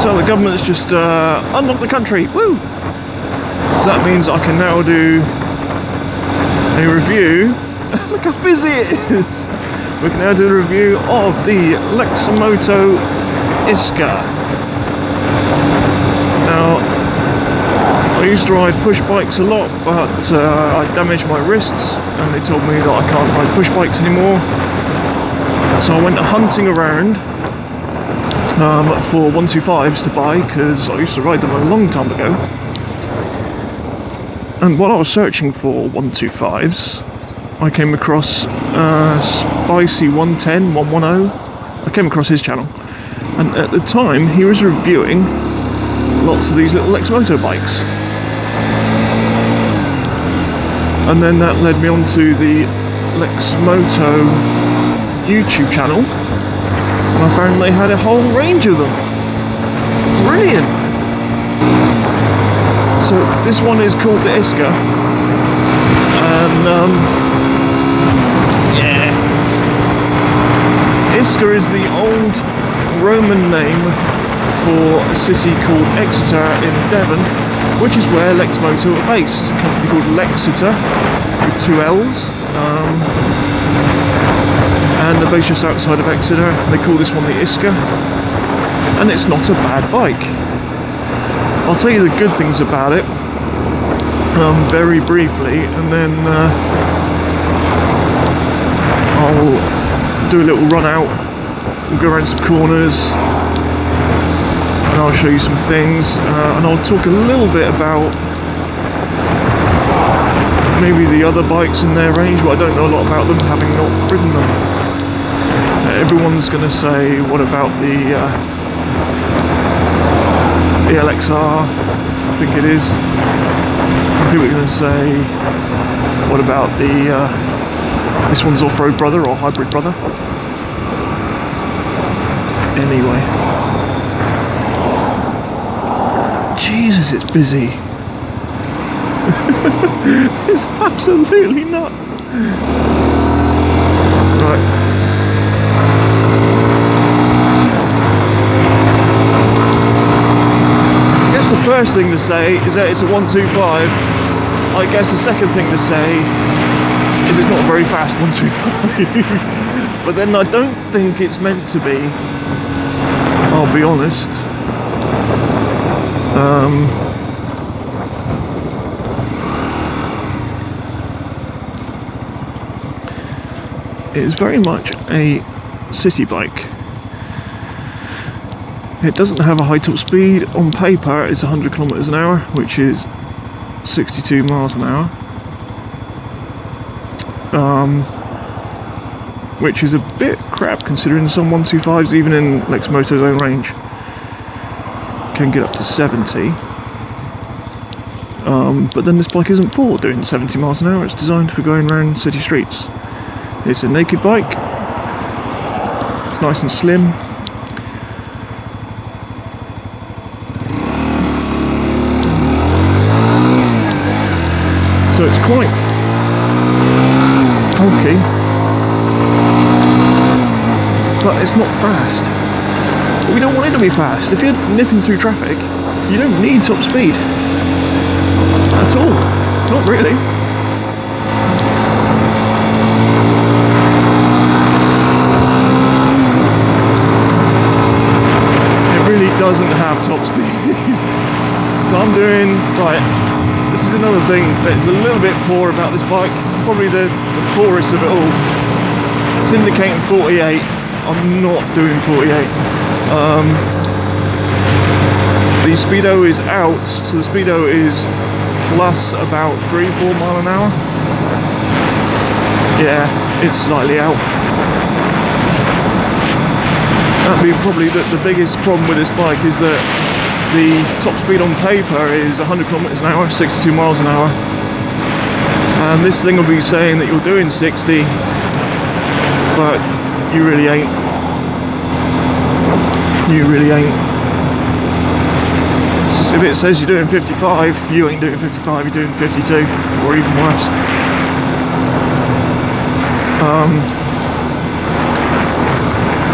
So the government's just unlocked the country, woo! So that means I can now do a review. Look how busy it is! We can now do the review of the Lexmoto Isca. Now, I used to ride push bikes a lot, but I damaged my wrists and they told me that I can't ride push bikes anymore. So I went hunting around for 125s to buy, because I used to ride them a long time ago. And while I was searching for 125s, I came across Spicy 110, 110. I came across his channel, and at the time he was reviewing lots of these little Lexmoto bikes. And then that led me on to the Lexmoto YouTube channel, and I found they had a whole range of them. Brilliant! So this one is called the Isca, and yeah, Isca is the old Roman name for a city called Exeter in Devon, which is where Lexmoto are based. A company called Lexeter with 2 L's, and they're based just outside of Exeter. They call this one the Isca, and it's not a bad bike. I'll tell you the good things about it very briefly, and then I'll do a little run out. We'll go around some corners and I'll show you some things, and I'll talk a little bit about maybe the other bikes in their range, but I don't know a lot about them, having not ridden them. Everyone's going to say, what about the LXR, I think it is. People are going to say, what about the this one's off-road brother or hybrid brother. Anyway, Jesus, it's busy. It's absolutely nuts. Right. The first thing to say is that it's a 125. I guess the second thing to say is it's not a very fast 125. But then I don't think it's meant to be, I'll be honest. It is very much a city bike. It doesn't have a high top speed. On paper it's 100 kilometers an hour, which is 62 miles an hour, which is a bit crap considering some 125s, even in Lexmoto's own range, can get up to 70. But then this bike isn't for doing 70 miles an hour, it's designed for going around city streets. It's a naked bike, it's nice and slim. So it's quite bulky, but it's not fast. But we don't want it to be fast. If you're nipping through traffic, you don't need top speed at all. Not really. It really doesn't have top speed. So I'm doing, right, this is another thing that is a little bit poor about this bike, probably the poorest of it all. It's indicating 48, I'm not doing 48. The speedo is out, so the speedo is plus about 3-4 mile an hour. Yeah, it's slightly out. That'd be probably the biggest problem with this bike, is that the top speed on paper is 100 kilometers an hour, 62 miles an hour. And this thing will be saying that you're doing 60, but you really ain't. You really ain't. So if it says you're doing 55, you ain't doing 55, you're doing 52, or even worse.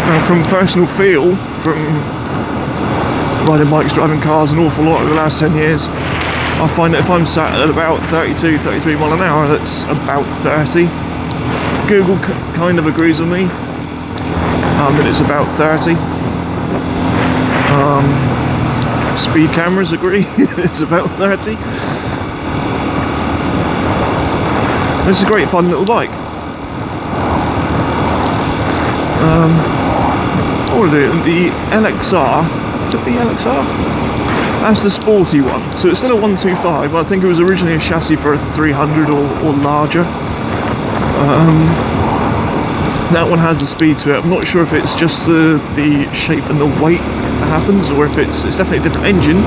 Now from personal feel, from riding bikes, driving cars an awful lot over the last 10 years. I find that if I'm sat at about 32, 33 mile an hour, that's about 30. Google kind of agrees with me that it's about 30. Speed cameras agree it's about 30. It's a great fun little bike. I want to do the LXR. Is it the LXR? That's the sporty one. So it's still a 125, but I think it was originally a chassis for a 300 or larger. That one has the speed to it. I'm not sure if it's just the shape and the weight that happens, or if it's definitely a different engine.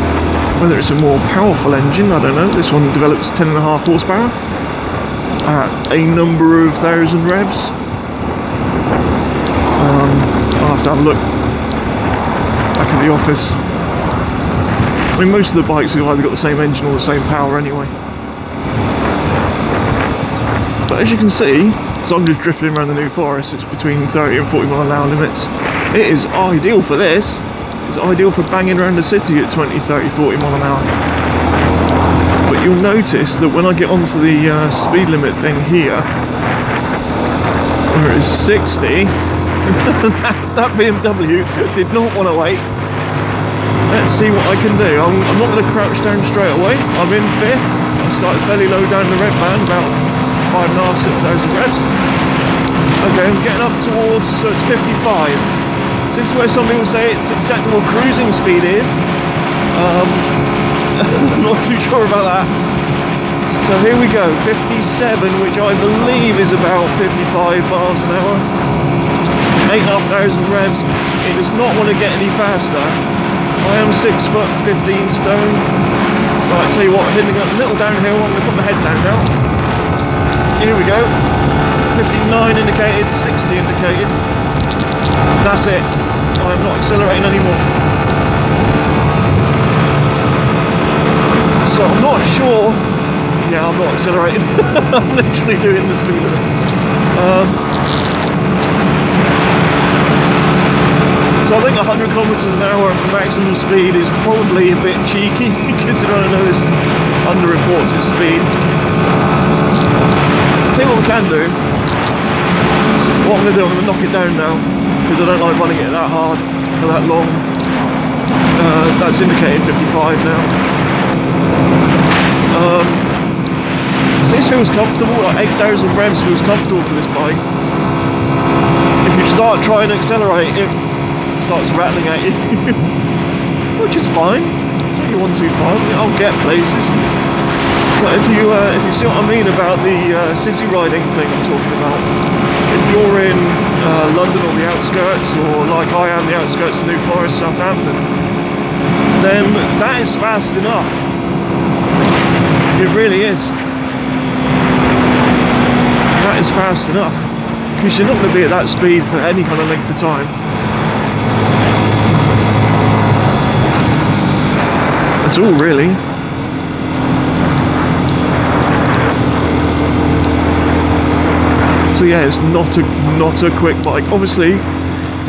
Whether it's a more powerful engine, I don't know. This one develops 10.5 horsepower at a number of thousand revs. I'll have to have a look back at the office. I mean, most of the bikes have either got the same engine or the same power anyway. But as you can see, so I'm just drifting around the New Forest. It's between 30 and 40 mile an hour limits. It is ideal for this. It's ideal for banging around the city at 20, 30, 40 mile an hour. But you'll notice that when I get onto the speed limit thing here, where it's 60, that BMW did not want to wait. Let's see what I can do. I'm not going to crouch down straight away. I'm in 5th. I started fairly low down the red band, about 5,500, 6,000 revs. Okay, I'm getting up towards, so it's 55. So this is where some people say it's acceptable cruising speed is. I'm not too sure about that. So here we go, 57, which I believe is about 55 miles an hour. 8,500 revs. It does not want to get any faster. I am 6 foot 15 stone. Right, tell you what, heading up a little downhill. I'm going to put my head down now. Here we go. 59 indicated, 60 indicated. That's it. I am not accelerating anymore. So I'm not sure. Yeah, I'm not accelerating. I'm literally doing the speed limit. So I think 100 kilometers an hour maximum speed is probably a bit cheeky, considering I know this underreports its speed. I'll tell you what we can do. So what I'm going to do, I'm going to knock it down now, because I don't like running it that hard for that long. That's indicating 55 now. So this feels comfortable, like 8,000 revs feels comfortable for this bike. If you start trying to accelerate, it starts rattling at you, which is fine. It's only 125. I'll get places. But if you see what I mean about the city riding thing I'm talking about, if you're in London or the outskirts, or like I am, the outskirts of New Forest, Southampton, then that is fast enough. It really is. That is fast enough, because you're not going to be at that speed for any kind of length of time. At all, really. So yeah, it's not a quick bike. Obviously,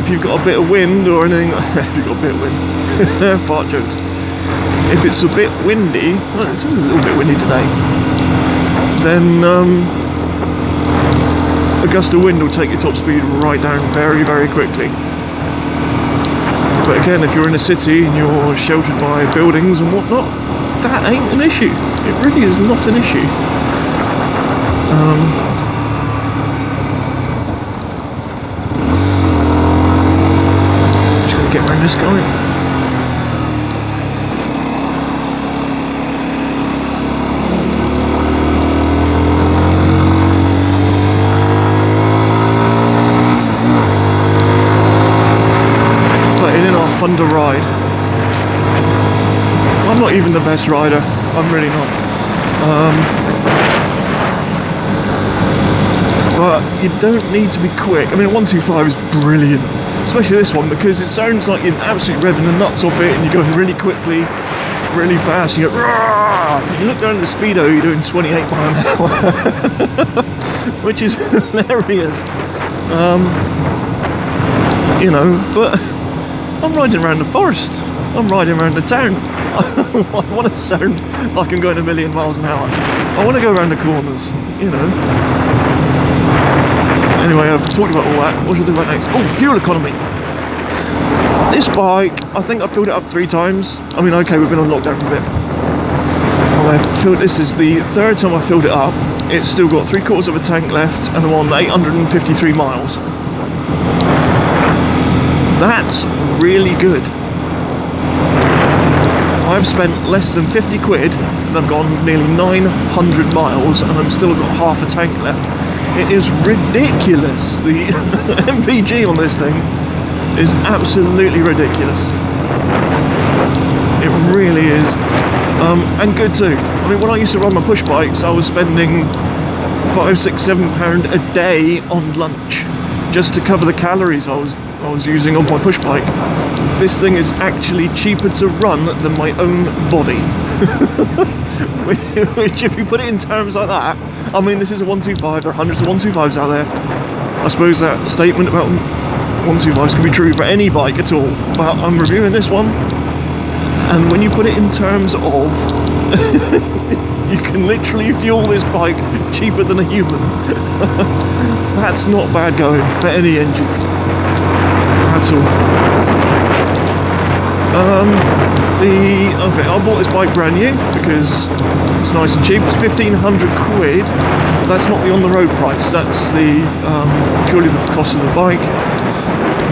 if you've got a bit of wind or anything, if you've got a bit of wind, fart jokes. If it's a bit windy, well, it's a little bit windy today, then a gust of wind will take your top speed right down very, very quickly. But again, if you're in a city and you're sheltered by buildings and whatnot, that ain't an issue. It really is not an issue. Just gonna get around this guy. Fun to ride. I'm not even the best rider. I'm really not. But you don't need to be quick. I mean, 125 is brilliant, especially this one, because it sounds like you're absolutely revving the nuts off it, and you're going really quickly, really fast. You go, Rah! You look down at the speedo, you're doing 28 miles an hour, which is hilarious. You know, but I'm riding around the forest. I'm riding around the town. I want to sound like I'm going a million miles an hour. I want to go around the corners, you know. Anyway, I've talked about all that. What should I do about next? Oh, fuel economy. This bike, I think I filled it up 3 times. I mean, okay, we've been on lockdown for a bit. This is the 3rd time I filled it up. It's still got 3/4 of a tank left, and I'm on 853 miles. That's really good. I've spent less than 50 quid and I've gone nearly 900 miles and I've still got half a tank left. It is ridiculous. The MPG on this thing is absolutely ridiculous. It really is. And good too. I mean, when I used to ride my push bikes, I was spending £5, £6, £7 a day on lunch just to cover the calories I was using on my push bike. This thing is actually cheaper to run than my own body. Which, if you put it in terms like that, I mean, this is a 125. There are hundreds of 125s out there. I suppose that statement about 125s can be true for any bike at all, but I'm reviewing this one, and when you put it in terms of you can literally fuel this bike cheaper than a human. That's not bad going for any engine at all. Okay, I bought this bike brand new because it's nice and cheap. It's 1,500 quid. That's not the on-the-road price. That's the purely the cost of the bike.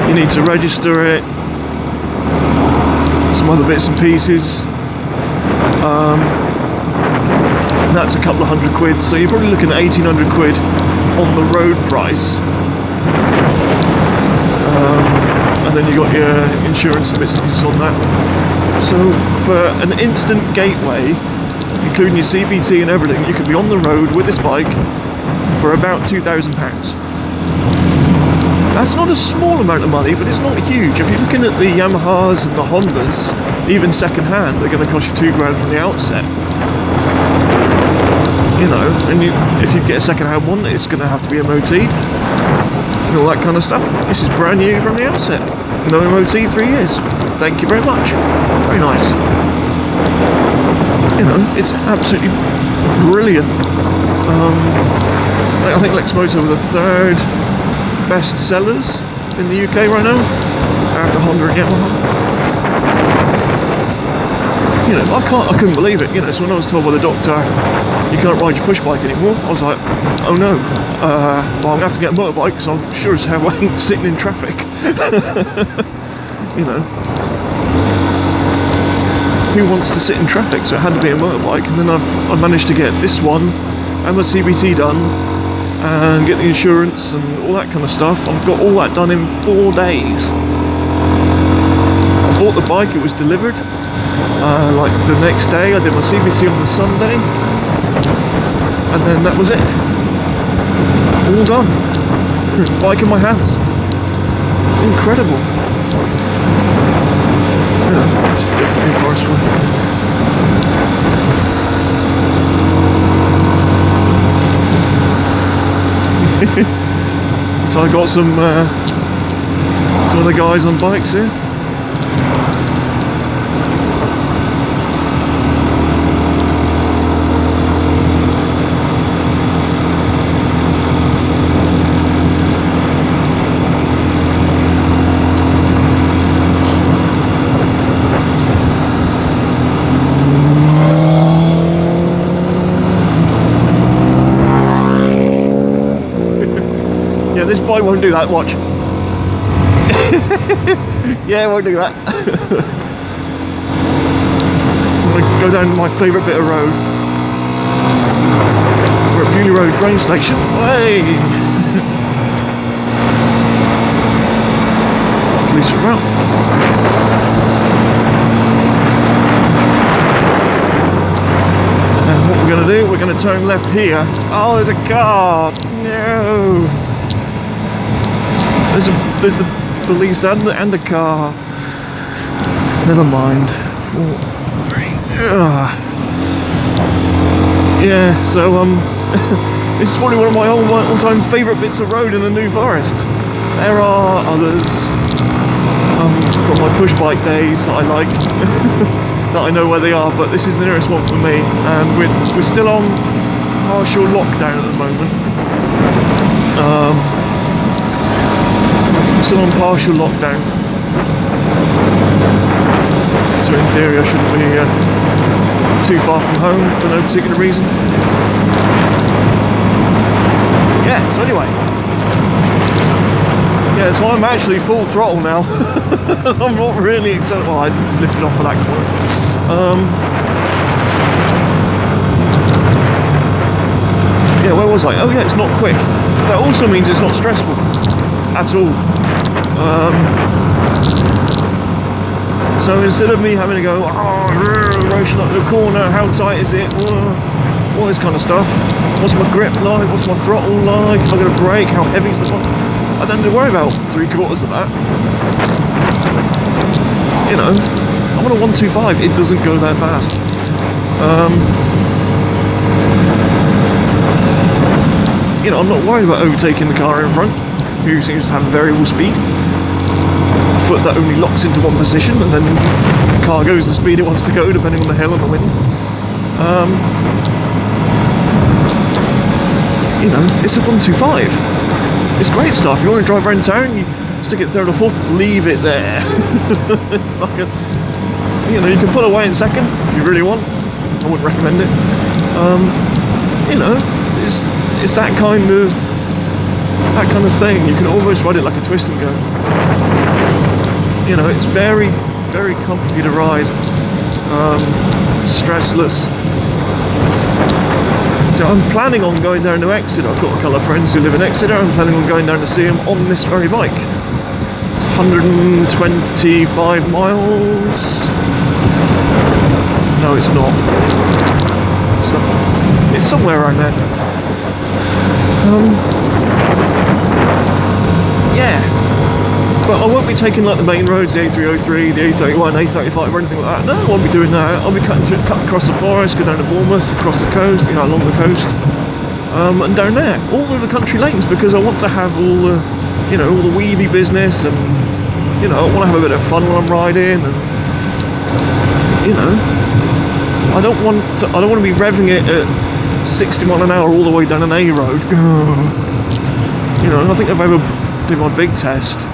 You need to register it. Some other bits and pieces. That's a couple of hundred quid. So you're probably looking at 1,800 quid on the road price. And then you got your insurance and bits and pieces on that. So for an instant gateway, including your CBT and everything, you could be on the road with this bike for about £2,000. That's not a small amount of money, but it's not huge. If you're looking at the Yamahas and the Hondas, even second hand, they're going to cost you £2,000 from the outset. You know, and if you get a second hand one, it's going to have to be MOT'd and all that kind of stuff. This is brand new from the outset. No MOT, 3 years. Thank you very much. Very nice. You know, it's absolutely brilliant. I think Lexmoto were the 3rd best sellers in the UK right now, after Honda and Yamaha. You know, I couldn't believe it. You know, so when I was told by the doctor, you can't ride your push bike anymore, I was like, oh no, well, I'm going to have to get a motorbike because I'm sure as hell I ain't sitting in traffic. You know, who wants to sit in traffic? So it had to be a motorbike, and then I managed to get this one and my CBT done and get the insurance and all that kind of stuff. I've got all that done in 4 days. I bought the bike, it was delivered. Like the next day, I did my CBT on the Sunday, and then that was it. All done. Bike in my hands. Incredible. Yeah, just a bit new forest one. So I got some other guys on bikes here. This bike won't do that, watch. Yeah, it won't do that. I'm going to go down my favourite bit of road. We're at Beaulieu Road train station. Hey! Police are out. And what we're going to do, we're going to turn left here. Oh, there's a car! No! There's the police and the car. Never mind. 4, 3. Yeah. So this is probably one of my all-time favourite bits of road in the New Forest. There are others. from my push bike days that I like, that I know where they are, but this is the nearest one for me, and we're still on partial lockdown at the moment. We're still on partial lockdown, so in theory I shouldn't be too far from home for no particular reason. Yeah, so anyway, yeah, so I'm actually full throttle now. I'm not really excited. Well, I just lifted off for that corner. Yeah, where was I? Oh yeah, it's not quick. That also means it's not stressful at all. So instead of me having to go, racing up the corner, how tight is it? All this kind of stuff. What's my grip like? What's my throttle like? Am I going to brake? How heavy is this one? I don't need to worry about 3/4 of that. You know, I'm on a 125. It doesn't go that fast. You know, I'm not worried about overtaking the car in front, who seems to have a variable speed. A foot that only locks into one position, and then the car goes the speed it wants to go, depending on the hill and the wind. You know, it's a 125. It's great stuff. You want to drive around town, you stick it third or fourth, leave it there. It's like a, you know, you can pull away in second if you really want. I wouldn't recommend it. You know, it's that kind of thing. You can almost ride it like a twist and go. You know, it's very, very comfy to ride. Stressless. So I'm planning on going down to Exeter. I've got a couple of friends who live in Exeter. I'm planning on going down to see them on this very bike. 125 miles. No, it's not. So it's somewhere around there. Yeah. But I won't be taking like the main roads, the A303, the A31, A35 or anything like that. No, I won't be doing that. I'll be cutting across the forest, go down to Bournemouth, across the coast, you know, along the coast, and down there, all over the country lanes, because I want to have all the, you know, all the weavy business, and you know, I want to have a bit of fun when I'm riding, and you know, I don't want to be revving it at 60 miles an hour all the way down an A road. You know, I think if I ever did my big test,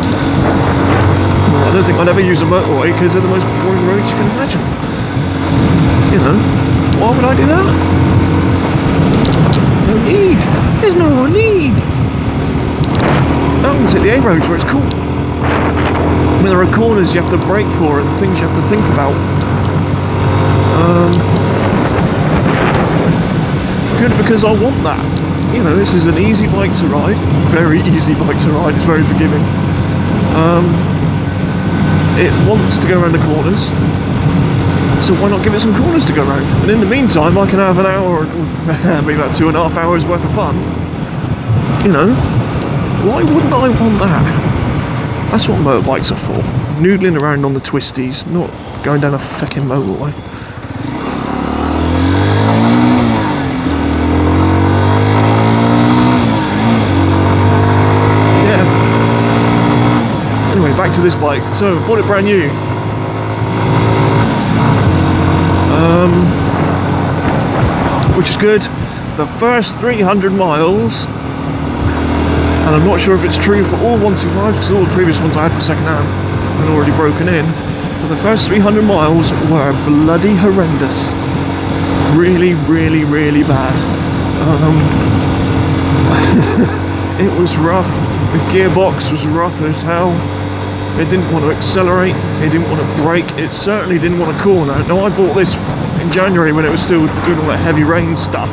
I don't think I'd ever use a motorway because they're the most boring roads you can imagine. You know, why would I do that? No need. There's no need. I'm going to take the A roads where it's cool. I mean, there are corners you have to brake for and things you have to think about. Good, because I want that. You know, this is an easy bike to ride. Very easy bike to ride. It's very forgiving. It wants to go around the corners, so why not give it some corners to go around? And in the meantime, I can have an hour, or maybe about 2.5 hours worth of fun. You know, why wouldn't I want that? That's what motorbikes are for. Noodling around on the twisties, not going down a fucking motorway. Back to this bike. So bought it brand new. Which is good. The first 300 miles, and I'm not sure if it's true for all 125s because all the previous ones I had were second hand and already broken in, but the first 300 miles were bloody horrendous. Really, really, really bad. It was rough. The gearbox was rough as hell. It didn't want to accelerate, it didn't want to brake, it certainly didn't want to corner. Now I bought this in January when it was still doing all that heavy rain stuff.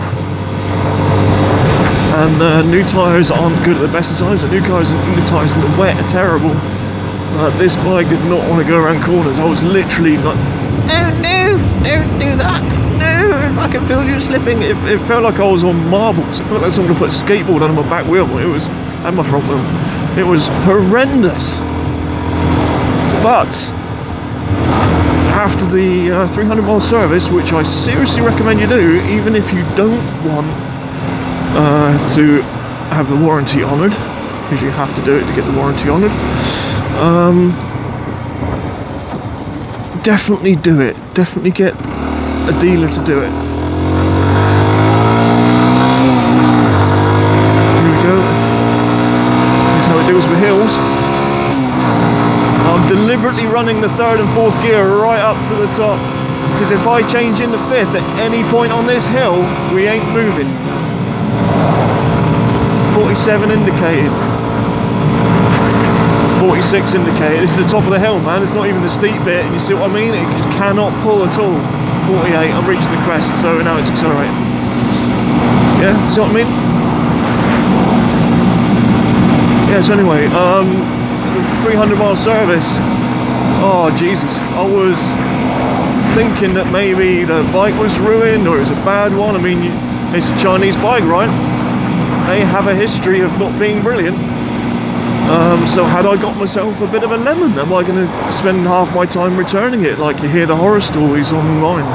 And new tyres aren't good at the best of times. The new tyres in the wet are terrible. This bike did not want to go around corners. I was literally like, oh no, don't do that. No, I can feel you slipping. It felt like I was on marbles. It felt like someone put a skateboard under my back wheel. And my front wheel. It was horrendous. But after the 300 mile service, which I seriously recommend you do, even if you don't want to have the warranty honoured, because you have to do it to get the warranty honoured, Definitely do it. Definitely get a dealer to do it. Here we go. Here's how it deals with hills. I'm deliberately running the third and fourth gear right up to the top, because if I change in the fifth at any point on this hill, we ain't moving. 47 indicated. 46 indicated. This is the top of the hill, man. It's not even the steep bit, and you see what I mean? It just cannot pull at all. 48, I'm reaching the crest, so now it's accelerating. Yeah, see what I mean? Yeah, so anyway, the 300-mile service. Oh, Jesus. I was thinking that maybe the bike was ruined, or it was a bad one. I mean, it's a Chinese bike, right? They have a history of not being brilliant. So had I got myself a bit of a lemon? Am I going to spend half my time returning it, like you hear the horror stories online?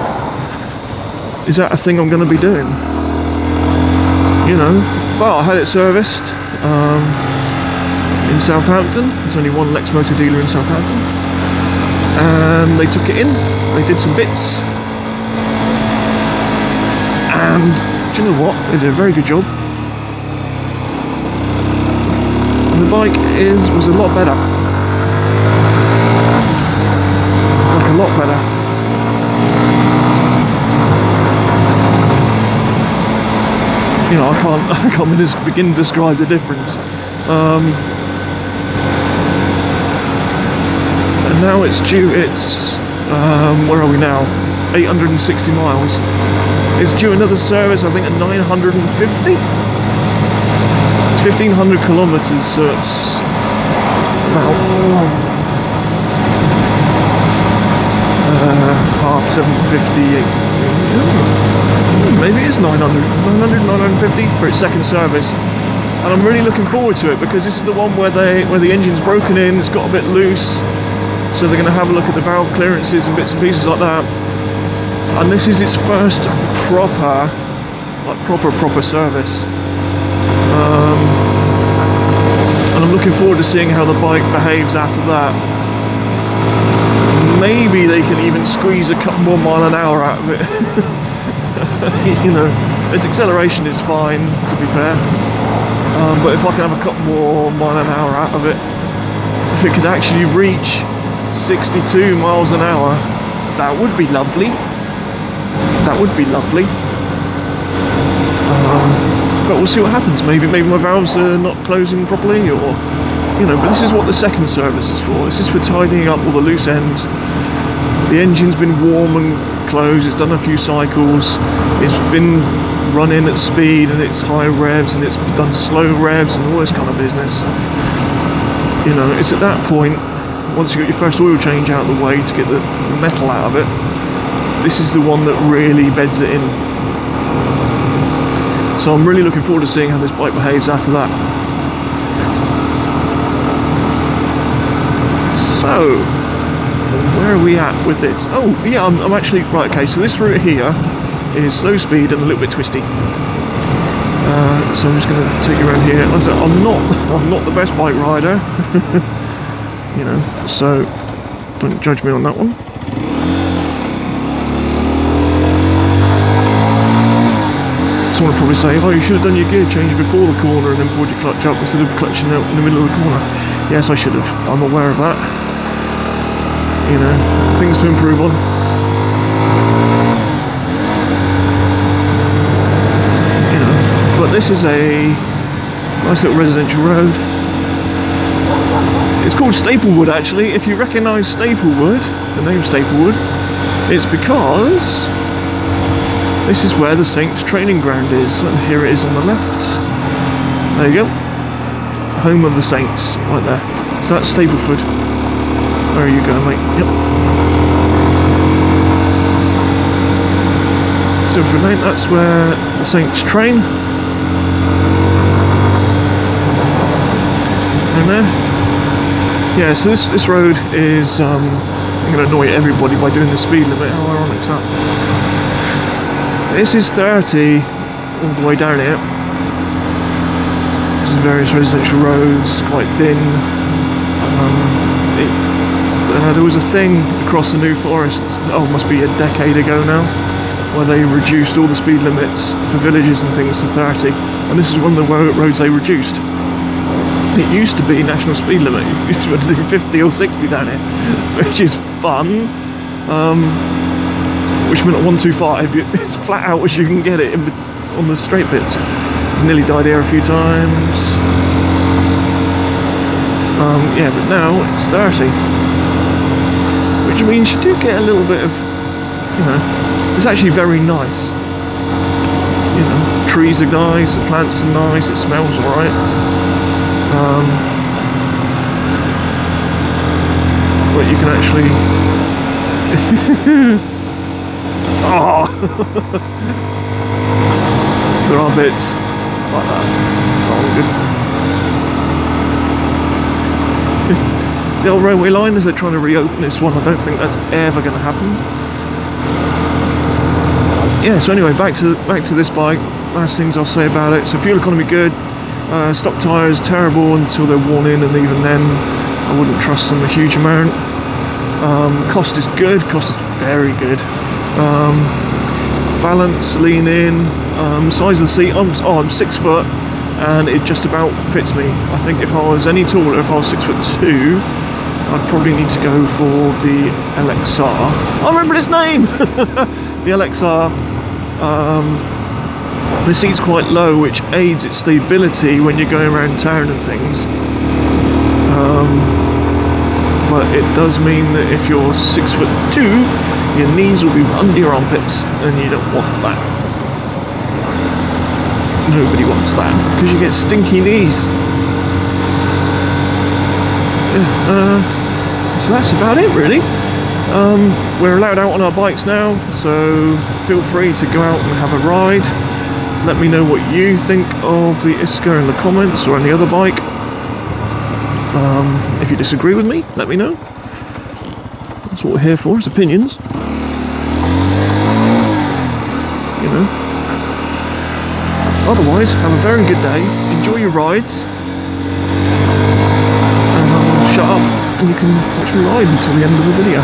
Is that a thing I'm going to be doing? You know, but I had it serviced in Southampton. There's only one Lexmoto dealer in Southampton, and they took it in, they did some bits, and do you know what? They did a very good job. The bike was a lot better. Like a lot better. You know, I can't begin to describe the difference. And now it's due. It's where are we now? 860 miles. It's due another service, I think, at 950. 1,500 kilometers, so it's about half 750. Maybe it's 950 for its second service, and I'm really looking forward to it, because this is the one where the engine's broken in, it's got a bit loose, so they're going to have a look at the valve clearances and bits and pieces like that. And this is its first proper service. And I'm looking forward to seeing how the bike behaves after that. Maybe they can even squeeze a couple more mile an hour out of it. You know, its acceleration is fine, to be fair. But if I can have a couple more mile an hour out of it, if it could actually reach 62 miles an hour, that would be lovely. That would be lovely. But we'll see what happens. Maybe my valves are not closing properly, or you know. But this is what the second service is for. This is for tidying up all the loose ends. The engine's been warm and closed. It's done a few cycles. It's been running at speed, and it's high revs, and it's done slow revs, and all this kind of business. You know, it's at that point, once you got your first oil change out of the way to get the metal out of it, this is the one that really beds it in. So I'm really looking forward to seeing how this bike behaves after that. So, where are we at with this? Oh, yeah, I'm actually, right, okay, so this route here is slow speed and a little bit twisty. So I'm just going to take you around here. Like I said, I'm not the best bike rider, you know, so don't judge me on that one. Someone will probably say, oh, you should have done your gear change before the corner and then pulled your clutch up instead of clutching out in the middle of the corner. Yes, I should have. I'm aware of that. You know, things to improve on. You know, but this is a nice little residential road. It's called Staplewood, actually. If you recognise Staplewood, the name Staplewood, it's because this is where the Saints training ground is, and here it is on the left. There you go. Home of the Saints, right there. So that's Stapleford. Where are you going, mate? Yep. Stapleford Lane, that's where the Saints train. And there. Yeah, so this road is, I'm going to annoy everybody by doing the speed limit. How ironic is that? This is 30 all the way down here. There's various residential roads, quite thin. there was a thing across the New Forest, oh, must be a decade ago now, where they reduced all the speed limits for villages and things to 30, and this is one of the roads they reduced. It used to be national speed limit. You used to do 50 or 60 down here, which is fun. Which meant at 125, it's flat out as you can get it on the straight bits. Nearly died here a few times. Yeah, but now it's 30, which means you do get a little bit of, you know, it's actually very nice. You know, trees are nice, the plants are nice, it smells alright. But you can actually oh. There are bits like that. Oh, good. The old railway line, as they're trying to reopen this one, I don't think that's ever going to happen. Yeah, so anyway, back to this bike. Last things I'll say about it. So fuel economy good. Stock tyres terrible until they're worn in, and even then I wouldn't trust them a huge amount. Cost is good, cost is very good. Balance, lean in, size of the seat, I'm 6 foot and it just about fits me. I think if I was any taller, if I was 6'2", I'd probably need to go for the LXR. I remember its name! The LXR. The seat's quite low, which aids its stability when you're going around town and things. But it does mean that if you're 6'2", your knees will be under your armpits, and you don't want that. Nobody wants that, because you get stinky knees. Yeah, so that's about it, really. We're allowed out on our bikes now, so feel free to go out and have a ride. Let me know what you think of the Isca in the comments, or any other bike. If you disagree with me, let me know. That's what we're here for, is opinions. You know. Otherwise, have a very good day. Enjoy your rides. And I'll shut up and you can watch me ride until the end of the video.